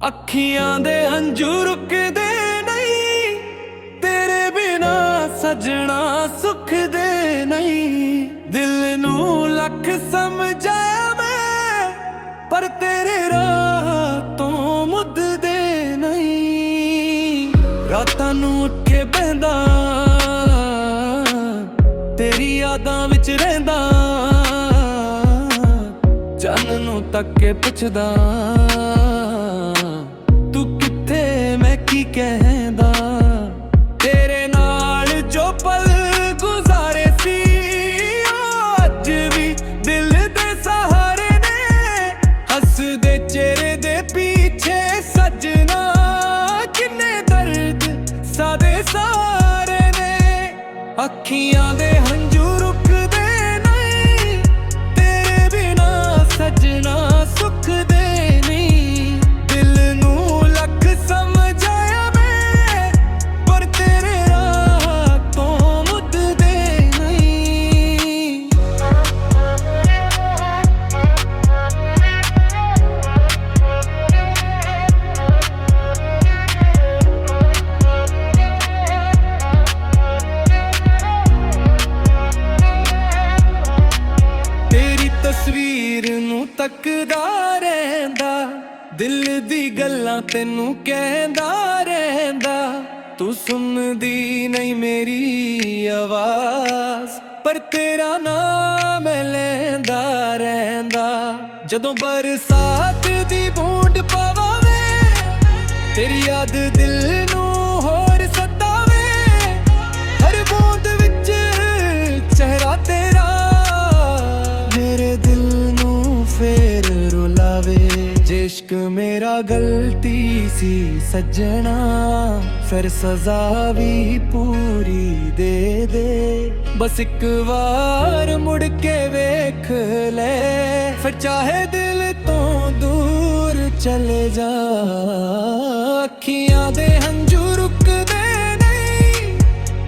ਅੱਖੀਆਂ ਦੇ ਹੰਝੂ ਰੁਕਦੇ ਨਹੀਂ, ਤੇਰੇ ਬਿਨਾ ਸਜਣਾ ਸੁੱਖ ਦੇ ਨਹੀਂ। ਦਿਲ ਨੂੰ ਲੱਖ ਸਮਝਾਇਆ ਮੈਂ, ਪਰ ਤੇਰੇ ਰਾਹ ਤੋਂ ਮੁੱਦਦੇ ਨਹੀਂ। ਰਾਤਾਂ ਨੂੰ ਉੱਠ ਕੇ ਬਹਿੰਦਾ, ਤੇਰੀ ਯਾਦਾਂ ਵਿੱਚ ਰਹਿੰਦਾ, ਚੰਨ ਨੂੰ ਤੱਕ ਕੇ ਪੁੱਛਦਾ, ਤੂੰ ਕਿੱਥੇ ਮੈਂ ਕੀ ਕਹਿੰਦਾ। ਤੇਰੇ ਨਾਲ ਜੋ ਪਲ ਗੁਜ਼ਾਰੇ ਸੀ, ਅੱਜ ਵੀ ਦਿਲ ਦੇ ਸਹਾਰੇ ਨੇ। ਹੱਸਦੇ ਚਿਹਰੇ ਦੇ ਪਿੱਛੇ ਸਜਣਾ, ਕਿੰਨੇ ਦਰਦ ਸਾਦੇ ਸਾਰੇ ਨੇ। ਅੱਖੀਆਂ ਦੇ ਹੰਝੂ ਰੁਕਦੇ ਨਹੀਂ, ਤੇਰੇ ਬਿਨਾ ਸਜਣਾ ਸੁੱਖ ਦੇ ਨਹੀਂ। ਦਿਲ ਨੂੰ ਲੱਖ ਸਮਝਾਇਆ ਮੈਂ, ਪਰ ਤੇਰੇ ਰਾਹ ਤੋਂ ਮੁੱਦਦੇ ਨਹੀਂ। ਤੇਰੀ ਤਸਵੀਰ ਨੂੰ ਤੱਕਦਾ ਰਹਿੰਦਾ, ਦਿਲ ਦੀ ਗੱਲਾਂ ਤੈਨੂੰ ਕਹਿੰਦਾ ਰਹਿੰਦਾ। ਤੂੰ ਸੁਣਦੀ ਨਹੀਂ ਮੇਰੀ ਆਵਾਜ਼, ਪਰ ਤੇਰਾ ਨਾਮ ਮੈਂ ਲੈਂਦਾ ਰਹਿੰਦਾ। ਜਦੋਂ ਬਰਸਾਤ ਦੀ ਬੂੰਦ ਪਵਾਵੇ, ਤੇਰੀ ਯਾਦ ਦਿਲ ਨੂੰ ਹੋਰ ਸਤਾਵੇ। ਹਰ ਬੂੰਦ ਵਿੱਚ ਚਿਹਰਾ ਤੇਰਾ ਮੇਰੇ ਦਿਲ ਨੂੰ ਫੇਰ ਰੁਲਾਵੇ। ਜੇ ਇਸ਼ਕ ਮੇਰਾ ਗਲਤੀ ਸੀ ਸੱਜਣਾ, ਫਿਰ ਸਜ਼ਾ ਵੀ ਪੂਰੀ ਦੇ ਦੇ। ਬਸ ਇੱਕ ਵਾਰ ਮੁੜ ਕੇ ਵੇਖ ਲੈ, ਫਿਰ ਚਾਹੇ ਦਿਲ ਤੋਂ ਦੂਰ ਚਲੇ ਜਾ। ਅੱਖੀਆਂ ਦੇ ਹੰਝੂ ਰੁਕਦੇ ਨਹੀਂ,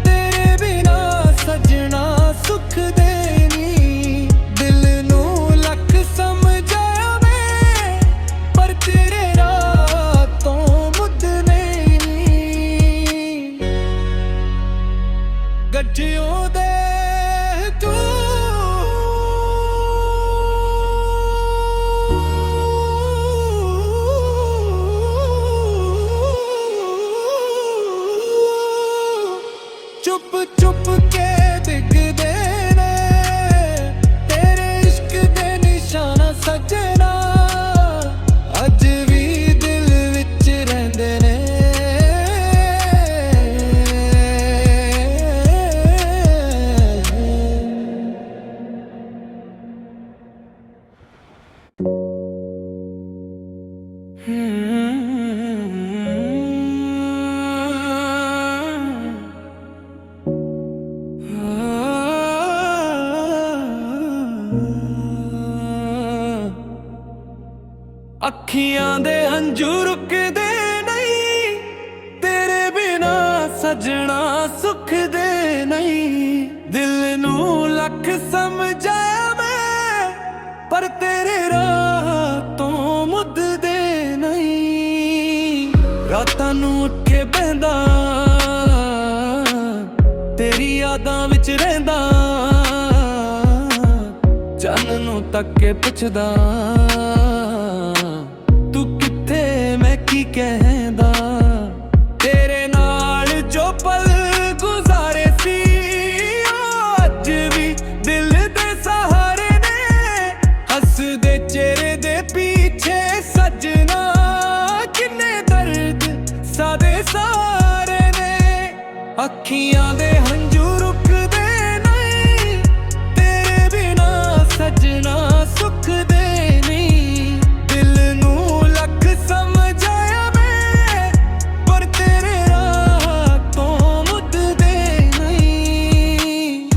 ਤੇਰੇ ਬਿਨਾ ਸਜਣਾ ਸੁੱਖ ਦੇ ਨਹੀਂ। ਦਿਲ ਨੂੰ ਲੱਖ ਸਮਝਾਇਆ ਮੈਂ, ਪਰ ਤੇਰੇ ਰਾਹ ਤੋਂ ਮੁੱਦਨੇ ਨਹੀਂ। ਗੱਠਿਓਂ ਦੇ ਤੂੰ ਚੁੱਪ ਚੁੱਪ ਕੇ ਦਿਖਦੇ ਨੇ, ਤੇਰੇ ਇਸ਼ਕ ਦੇ ਨਿਸ਼ਾਨਾ ਸੱਜਣਾ। ਅੱਜ ਵੀ ਦਿਲ ਵਿੱਚ ਰਹਿੰਦੇ ਨੇ। ਅੱਖੀਆਂ ਦੇ ਹੰਝੂ ਰੁਕਦੇ ਨਹੀਂ, ਤੇਰੇ ਬਿਨਾ ਸਜਣਾ ਸੁੱਖ ਦੇ ਨਹੀਂ। ਦਿਲ ਨੂੰ ਲੱਖ ਸਮਝਾਇਆ ਮੈਂ, ਪਰ ਤੇਰੇ ਰਾਹ ਤੋਂ ਮੁੱਦਦੇ ਨਹੀਂ। ਰਾਤਾਂ ਨੂੰ ਉੱਠ ਕੇ ਬਹਿੰਦਾ, ਤੇਰੀ ਯਾਦਾਂ ਵਿੱਚ ਰਹਿੰਦਾ, ਚੰਨ ਨੂੰ ਤੱਕ ਕੇ ਪੁੱਛਦਾ, ਤੂੰ ਕਿੱਥੇ ਮੈਂ ਕੀ ਕਹਿੰਦਾ। ਤੇਰੇ ਨਾਲ ਜੋ ਪਲ ਗੁਜ਼ਾਰੇ ਸੀ, ਅੱਜ ਵੀ ਦਿਲ ਦੇ ਸਹਾਰੇ ਨੇ। ਹੱਸਦੇ ਚਿਹਰੇ ਦੇ ਪਿੱਛੇ ਸਜਣਾ, ਕਿੰਨੇ ਦਰਦ ਸਾਦੇ ਸਾਰੇ ਨੇ। ਅੱਖੀਆਂ ਦੇ ਹੰਝੂ ਰੁਕਦੇ ਨਹੀਂ, ਤੇਰੇ ਬਿਨਾ ਸਜਣਾ ਸੁੱਖ ਦੇ ਨਹੀਂ। ਦਿਲ ਨੂੰ ਲੱਖ ਸਮਝਾਇਆ ਮੈਂ, ਪਰ ਤੇਰੇ ਰਾਹ ਤੋਂ ਮੁੱਦਦੇ ਨਹੀਂ।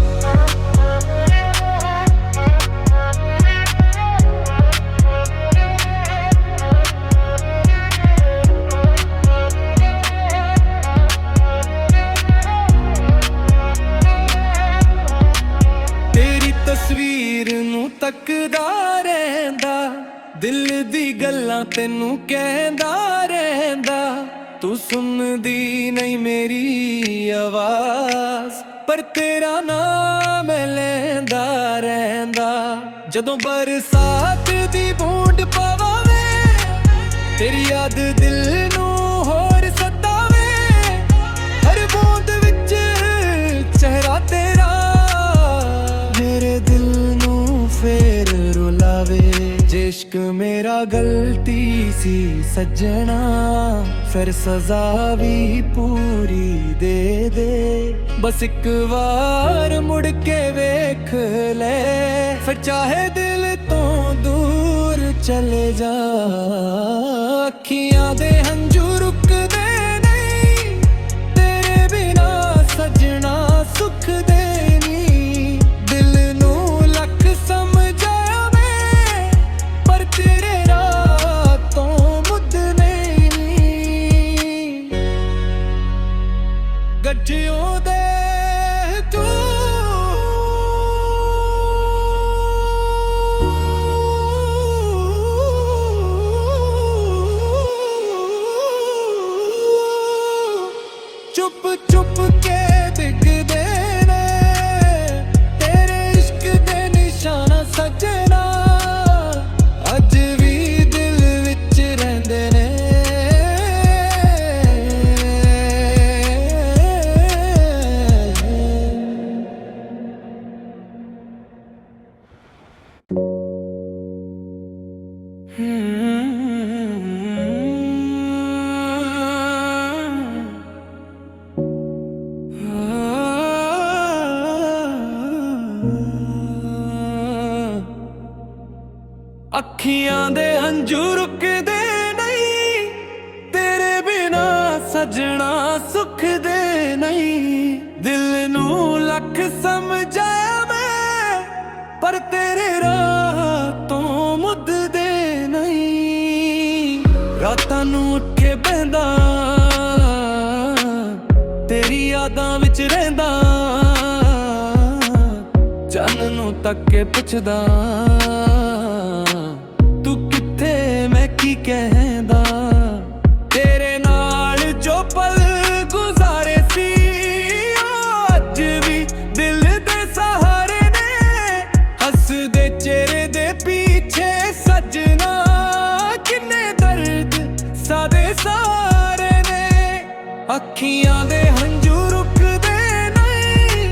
ਦਿਲ ਦੀ ਗੱਲਾਂ ਤੈਨੂੰ ਕਹਿੰਦਾ ਰਹਿੰਦਾ, ਤੂੰ ਸੁਣਦੀ ਨਹੀਂ ਮੇਰੀ ਆਵਾਜ਼, ਪਰ ਤੇਰਾ ਨਾਮ ਮੈਂ ਲੈਂਦਾ ਰਹਿੰਦਾ। ਜਦੋਂ ਬਰਸਾਤ ਦੀ ਬੂੰਦ ਪਵਾਵੇ, ਤੇਰੀ ਯਾਦ ਦਿਲ ਨੂੰ ਹੋਰ ਸਤਾਵੇ, ਹਰ ਬੂੰਦ ਵਿੱਚ ਚਿਹਰਾ ਤੇਰਾ ਮੇਰੇ ਦਿਲ ਨੂੰ ਫੇਰ ਰੁਲਾਵੇ। ਜੇ ਇਸ਼ਕ ਮੇਰਾ ਗਲਤੀ ਸੀ ਸੱਜਣਾ, ਫਿਰ ਸਜ਼ਾ ਵੀ ਪੂਰੀ ਦੇ ਦੇ। ਬਸ ਇੱਕ ਵਾਰ ਮੁੜ ਕੇ ਵੇਖ ਲੈ, ਫਿਰ ਚਾਹੇ ਦਿਲ ਤੋਂ ਦੂਰ ਚਲੇ ਜਾ। ਅੱਖੀਆਂ ਦੇ ਹੰਝੂ ਰੁਕਦੇ ਨਹੀਂ, ਤੇਰੇ ਬਿਨਾ ਸੱਜਣਾ ਸੁੱਖ ਦੇ ਨਹੀਂ। ਦਿਲ ਨੂੰ ਲੱਖ ਸਮਝਾਇਆ ਮੈਂ, ਪਰ ਤੇਰੇ ਰਾਹ ਤੋਂ ਮੁੱਦਨੇ ਨਹੀਂ। ਗੱਜਿਓ ਦੇ ਤੂੰ ਚੁੱਪ ਚੁੱਪ ਕੇ ਦਿਖਦੇ ਨੇ ਤੇਰੇ ਇਸ਼ਕ ਦੇ ਨਿਸ਼ਾਨ ਸੱਜਣਾ, ਅੱਜ ਵੀ ਦਿਲ ਵਿੱਚ ਰਹਿੰਦੇ ਨੇ। ਅੱਖੀਆਂ ਦੇ ਹੰਝੂ ਰੁਕਦੇ ਨਹੀਂ, ਤੇਰੇ ਬਿਨਾ ਸੱਜਣਾ ਸੁੱਖ ਦੇ ਨਹੀਂ। ਦਿਲ ਨੂੰ ਲੱਖ ਸਮਝਾਇਆ ਮੈਂ, ਪਰ ਤੇਰੇ ਰਾਹ ਤੋਂ ਮੁੱਦਦੇ ਨਹੀਂ। ਰਾਤਾਂ ਨੂੰ ਉੱਠ ਕੇ ਬਹਿੰਦਾ, ਤੇਰੀ ਯਾਦਾਂ ਵਿੱਚ ਰਹਿੰਦਾ, ਚੰਨ ਨੂੰ ਤੱਕ ਕੇ ਪੁੱਛਦਾ, ਮੈਂ ਕੀ ਕਹਿੰਦਾ। ਤੇਰੇ ਨਾਲ ਜੋ ਪਲ ਗੁਜ਼ਾਰੇ ਸੀ, ਅੱਜ ਵੀ ਦਿਲ ਦੇ ਸਹਾਰੇ ਨੇ। ਹੱਸਦੇ ਚਿਹਰੇ ਦੇ ਪਿੱਛੇ ਸੱਜਣਾ, ਕਿੰਨੇ ਦਰਦ ਸਾਦੇ ਸਾਰੇ ਨੇ। ਅੱਖੀਆਂ ਦੇ ਹੰਝੂ ਰੁਕਦੇ ਨਹੀਂ,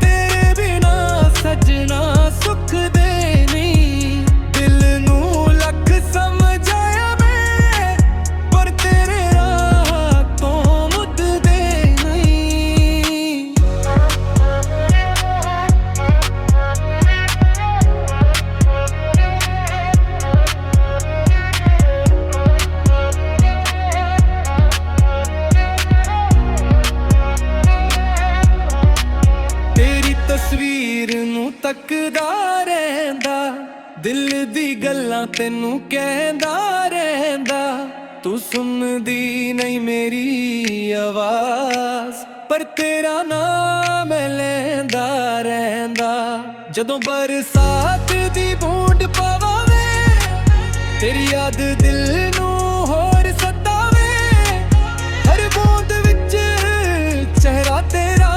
ਤੇਰੇ ਬਿਨਾ ਸੱਜਣਾ ਸੁੱਖ ਦੇ ਨਹੀਂ। ਦਿਲ ਨੂੰ ਲੱਖ ਸਮਝਾਇਆ ਮੈਂ, ਪਰ ਤੇਰੇ ਰਾਹ ਤੋਂ ਮੁੱਦਦੇ ਨਹੀਂ। ਤੇਰੀ ਤਸਵੀਰ ਨੂੰ ਤੱਕਦਾ ਰਹਿੰਦਾ, ਦਿਲ ਦੀ ਗੱਲਾਂ ਤੈਨੂੰ ਕਹਿੰਦਾ ਰਹਿੰਦਾ, ਤੂੰ ਸੁਣਦੀ ਨਹੀਂ ਮੇਰੀ ਆਵਾਜ਼, ਪਰ ਤੇਰਾ ਨਾਮ ਮੈਂ ਲੈਂਦਾ ਰਹਿੰਦਾ। ਜਦੋਂ ਬਰਸਾਤ ਦੀ ਬੂੰਦ ਪਵਾਵੇ, ਤੇਰੀ ਯਾਦ ਦਿਲ ਨੂੰ ਹੋਰ ਸਤਾਵੇ, ਹਰ ਬੂੰਦ ਵਿੱਚ ਚਿਹਰਾ ਤੇਰਾ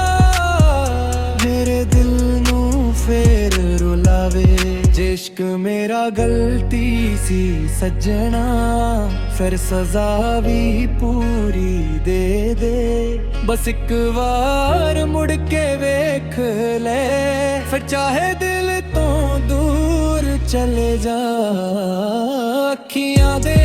ਮੇਰੇ ਦਿਲ ਨੂੰ ਫੇਰ ਰੁਲਾਵੇ। ਜੇ ਇਸ਼ਕ ਮੇਰਾ ਗਲਤੀ ਸੀ ਸੱਜਣਾ, ਫਿਰ ਸਜ਼ਾ ਵੀ ਪੂਰੀ ਦੇ ਦੇ। ਬਸ ਇੱਕ ਵਾਰ ਮੁੜ ਕੇ ਵੇਖ ਲੈ, ਫਿਰ ਚਾਹੇ ਦਿਲ ਤੋਂ ਦੂਰ ਚਲੇ ਜਾ। ਅੱਖੀਆਂ ਦੇ